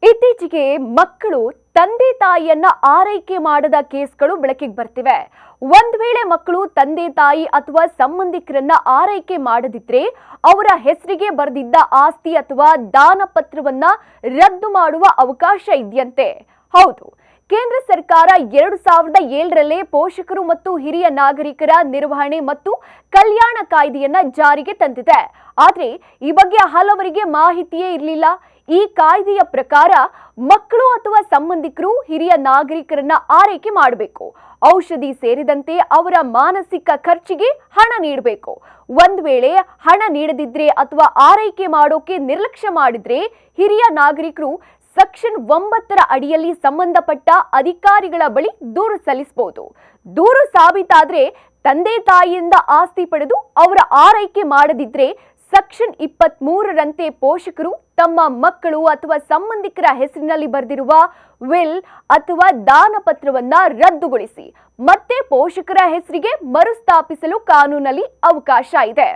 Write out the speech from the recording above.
ಇತ್ತೀಚೆಗೆ ಮಕ್ಕಳು ತಂದೆ ತಾಯಿಯನ್ನ ಆರೈಕೆ ಮಾಡದ ಕೇಸ್ಗಳು ಬೆಳಕಿಗೆ ಬರ್ತಿವೆ. ಒಂದ್ ವೇಳೆ ಮಕ್ಕಳು ತಂದೆ ತಾಯಿ ಅಥವಾ ಸಂಬಂಧಿಕರನ್ನ ಆರೈಕೆ ಮಾಡದಿದ್ರೆ ಅವರ ಹೆಸರಿಗೆ ಬರೆದಿದ್ದ ಆಸ್ತಿ ಅಥವಾ ದಾನ ಪತ್ರವನ್ನ ರದ್ದು ಮಾಡುವ ಅವಕಾಶ ಇದೆಯಂತೆ. ಹೌದು, ಕೇಂದ್ರ ಸರ್ಕಾರ 2007ರಲ್ಲೇ ಪೋಷಕರು ಮತ್ತು ಹಿರಿಯ ನಾಗರಿಕರ ನಿರ್ವಹಣೆ ಮತ್ತು ಕಲ್ಯಾಣ ಕಾಯ್ದೆಯನ್ನ ಜಾರಿಗೆ ತಂದಿದೆ. ಆದ್ರೆ ಈ ಬಗ್ಗೆ ಹಲವರಿಗೆ ಮಾಹಿತಿಯೇ ಇರಲಿಲ್ಲ. ಈ ಕಾಯ್ದೆಯ ಪ್ರಕಾರ ಮಕ್ಕಳು ಅಥವಾ ಸಂಬಂಧಿಕರು ಹಿರಿಯ ನಾಗರಿಕರನ್ನ ಆರೈಕೆ ಮಾಡಬೇಕು. ಔಷಧಿ ಸೇರಿದಂತೆ ಅವರ ಮಾನಸಿಕ ಖರ್ಚಿಗೆ ಹಣ ನೀಡಬೇಕು. ಒಂದ್ ವೇಳೆ ಹಣ ನೀಡದಿದ್ರೆ ಅಥವಾ ಆರೈಕೆ ಮಾಡೋಕೆ ನಿರ್ಲಕ್ಷ್ಯ ಮಾಡಿದ್ರೆ ಹಿರಿಯ ನಾಗರಿಕರು ಸೆಕ್ಷನ್ 9ರ ಅಡಿಯಲ್ಲಿ ಸಂಬಂಧಪಟ್ಟ ಅಧಿಕಾರಿಗಳ ಬಳಿ ದೂರು ಸಲ್ಲಿಸಬಹುದು. ದೂರು ಸಾಬೀತಾದ್ರೆ ತಂದೆ ತಾಯಿಯಿಂದ ಆಸ್ತಿ ಪಡೆದು ಅವರ ಆರೈಕೆ ಮಾಡದಿದ್ರೆ ಸೆಕ್ಷನ್ 23ರಂತೆ ಪೋಷಕರು ತಮ್ಮ ಮಕ್ಕಳು ಅಥವಾ ಸಂಬಂಧಿಕರ ಹೆಸರಿನಲ್ಲಿ ಬರೆದಿರುವ ವಿಲ್ ಅಥವಾ ದಾನ ಪತ್ರವನ್ನ ರದ್ದುಗೊಳಿಸಿ ಮತ್ತೆ ಪೋಷಕರ ಹೆಸರಿಗೆ ಮರುಸ್ಥಾಪಿಸಲು ಕಾನೂನಲ್ಲಿ ಅವಕಾಶ ಇದೆ.